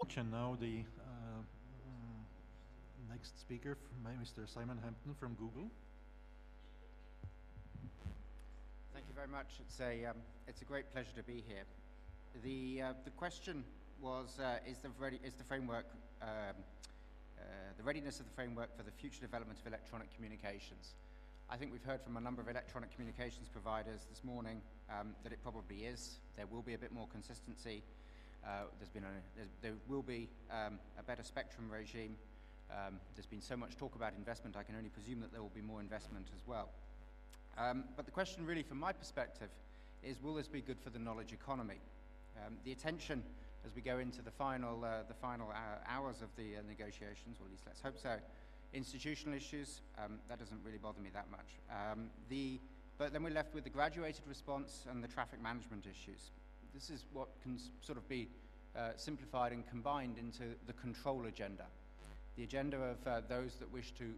And now the next speaker, Mr. Simon Hampton from Google. Thank you very much. It's a great pleasure to be here. The question was, is the framework, the readiness of the framework for the future development of electronic communications? I think we've heard from a number of electronic communications providers this morning that it probably is. There will be a bit more consistency. There will be a better spectrum regime. There's been so much talk about investment, I can only presume that there will be more investment as well. But the question really from my perspective is, will this be good for the knowledge economy? The attention as we go into the final hours of the negotiations, or at least let's hope so, institutional issues, that doesn't really bother me that much. But then we're left with the graduated response and the traffic management issues. This is what can sort of be simplified and combined into the control agenda. The agenda of those that wish to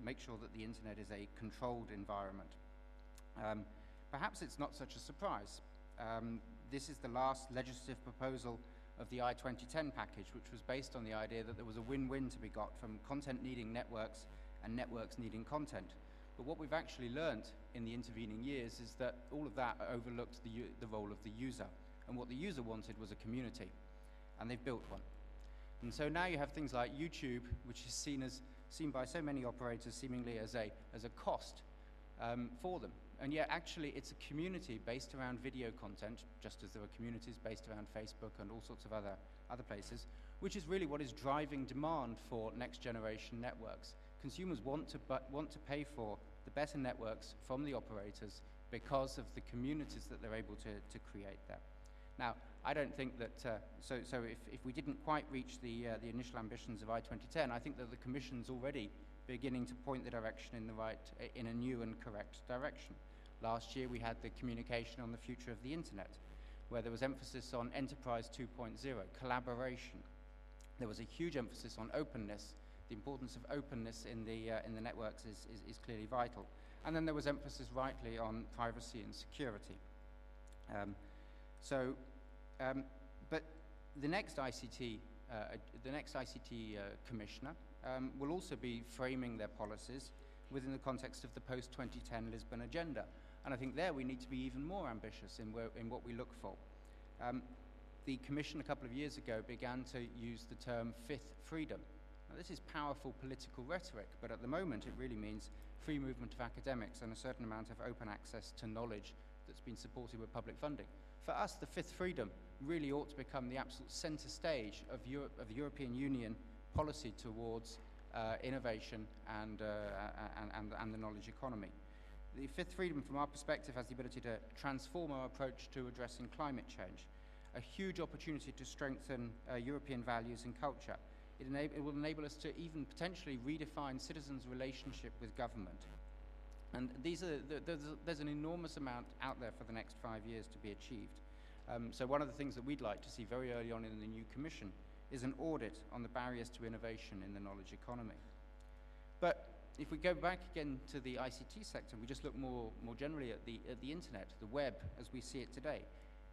make sure that the internet is a controlled environment. Perhaps it's not such a surprise. This is the last legislative proposal of the I-2010 package, which was based on the idea that there was a win-win to be got from content needing networks and networks needing content. But what we've actually learned in the intervening years is that all of that overlooked the role of the user. And what the user wanted was a community, and they've built one. And so now you have things like YouTube, which is seen by so many operators seemingly as a cost for them. And yet actually it's a community based around video content, just as there are communities based around Facebook and all sorts of other places, which is really what is driving demand for next generation networks. Consumers want to pay for the better networks from the operators because of the communities that they're able to create there. Now, I don't think that, so if we didn't quite reach the initial ambitions of I-2010, I think that the Commission's already beginning to point the direction in a new and correct direction. Last year we had the communication on the future of the internet, where there was emphasis on Enterprise 2.0, collaboration. There was a huge emphasis on openness. The importance of openness in the networks is clearly vital. And then there was emphasis rightly on privacy and security. But the next ICT commissioner will also be framing their policies within the context of the post-2010 Lisbon agenda. And I think there we need to be even more ambitious in what we look for. The Commission a couple of years ago began to use the term fifth freedom. Now, this is powerful political rhetoric, but at the moment it really means free movement of academics and a certain amount of open access to knowledge that's been supported with public funding. For us, the fifth freedom really ought to become the absolute center stage of the European Union policy towards innovation and the knowledge economy. The fifth freedom, from our perspective, has the ability to transform our approach to addressing climate change, a huge opportunity to strengthen European values and culture. It will enable us to even potentially redefine citizens' relationship with government. And there's an enormous amount out there for the next 5 years to be achieved. So one of the things that we'd like to see very early on in the new Commission is an audit on the barriers to innovation in the knowledge economy. But if we go back again to the ICT sector, we just look more generally at the internet, the web as we see it today.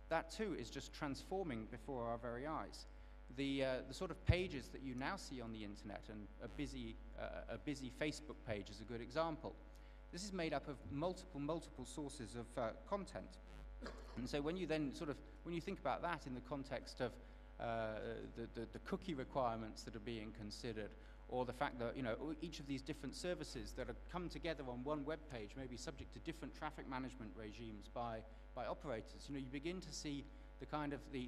That too is just transforming before our very eyes. The sort of pages that you now see on the internet, and a busy Facebook page is a good example. This is made up of multiple sources of content. And so when you then when you think about that in the context of the cookie requirements that are being considered, or the fact that each of these different services that are come together on one web page may be subject to different traffic management regimes by operators, you begin to see the kind of the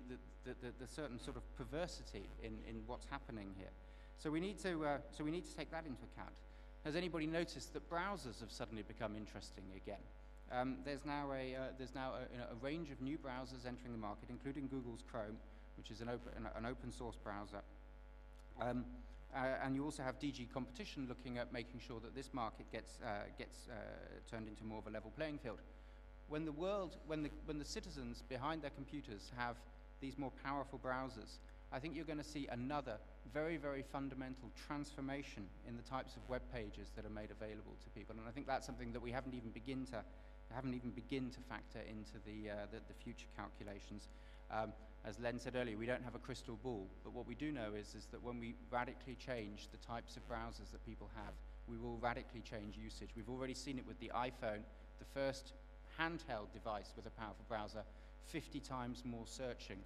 certain sort of perversity in what's happening here. So we need to take that into account. Has anybody noticed that browsers have suddenly become interesting again? There's now a range of new browsers entering the market, including Google's Chrome, which is an open source browser. And you also have DG Competition looking at making sure that this market gets turned into more of a level playing field. When the citizens behind their computers have these more powerful browsers, I think you're going to see another very, very fundamental transformation in the types of web pages that are made available to people. And I think that's something that we haven't even begin to factor into the future calculations. As Len said earlier, we don't have a crystal ball, but what we do know is that when we radically change the types of browsers that people have, we will radically change usage. We've already seen it with the iPhone, the first handheld device with a powerful browser, 50 times more searching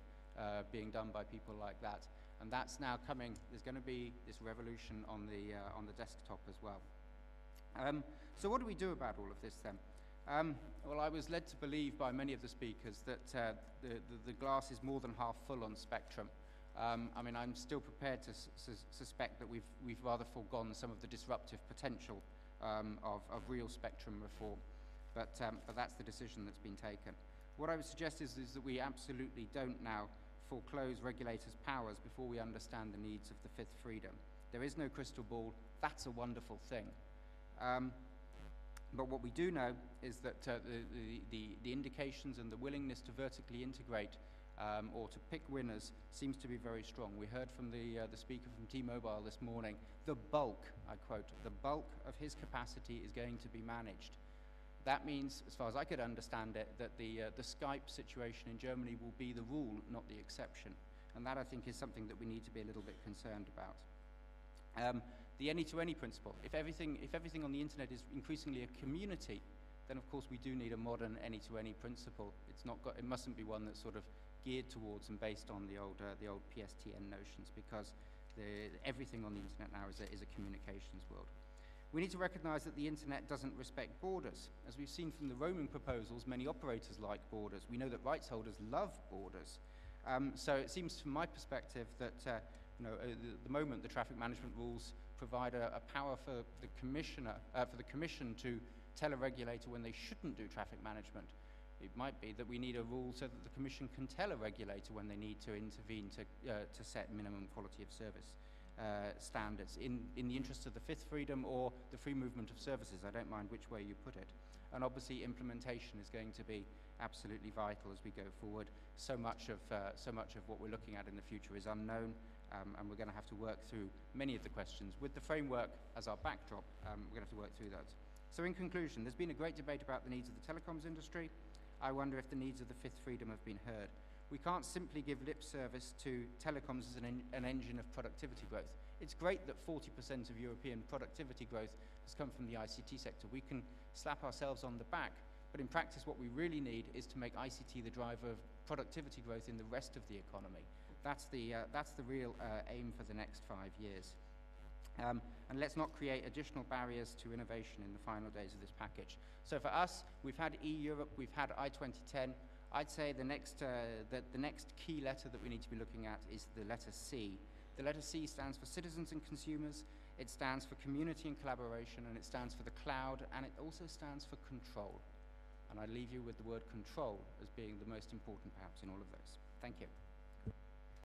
being done by people like that. And that's now coming. There's going to be this revolution on the desktop as well. So what do we do about all of this then? Well, I was led to believe by many of the speakers that the glass is more than half full on spectrum. I mean, I'm still prepared to suspect that we've rather foregone some of the disruptive potential of real spectrum reform, but that's the decision that's been taken. What I would suggest is that we absolutely don't now foreclose regulators' powers before we understand the needs of the fifth freedom. There is no crystal ball. That's a wonderful thing. But what we do know is that the indications and the willingness to vertically integrate or to pick winners seems to be very strong. We heard from the speaker from T-Mobile this morning, the bulk, I quote, the bulk of his capacity is going to be managed. That means, as far as I could understand it, that the Skype situation in Germany will be the rule, not the exception. And that, I think, is something that we need to be a little bit concerned about. The any-to-any principle. If everything on the internet is increasingly a community, then of course we do need a modern any-to-any principle. It mustn't be one that's sort of geared towards and based on the old PSTN notions, because everything on the internet now is a communications world. We need to recognize that the internet doesn't respect borders. As we've seen from the roaming proposals, many operators like borders. We know that rights holders love borders. So it seems from my perspective that at the moment the traffic management rules provide a power for the commission to tell a regulator when they shouldn't do traffic management. It might be that we need a rule so that the commission can tell a regulator when they need to intervene to set minimum quality of service standards in the interest of the fifth freedom or the free movement of services. I don't mind which way you put it. And obviously implementation is going to be absolutely vital as we go forward. So much of what we're looking at in the future is unknown, and we're going to have to work through many of the questions. With the framework as our backdrop, we're going to have to work through those. So in conclusion, there's been a great debate about the needs of the telecoms industry. I wonder if the needs of the fifth freedom have been heard. We can't simply give lip service to telecoms as an engine of productivity growth. It's great that 40% of European productivity growth has come from the ICT sector. We can slap ourselves on the back, but in practice what we really need is to make ICT the driver of productivity growth in the rest of the economy. That's the real aim for the next 5 years. And let's not create additional barriers to innovation in the final days of this package. So for us, we've had e-Europe, we've had I-2010. I'd say the next key letter that we need to be looking at is the letter C. The letter C stands for citizens and consumers, it stands for community and collaboration, and it stands for the cloud, and it also stands for control. And I leave you with the word control as being the most important perhaps in all of those. Thank you.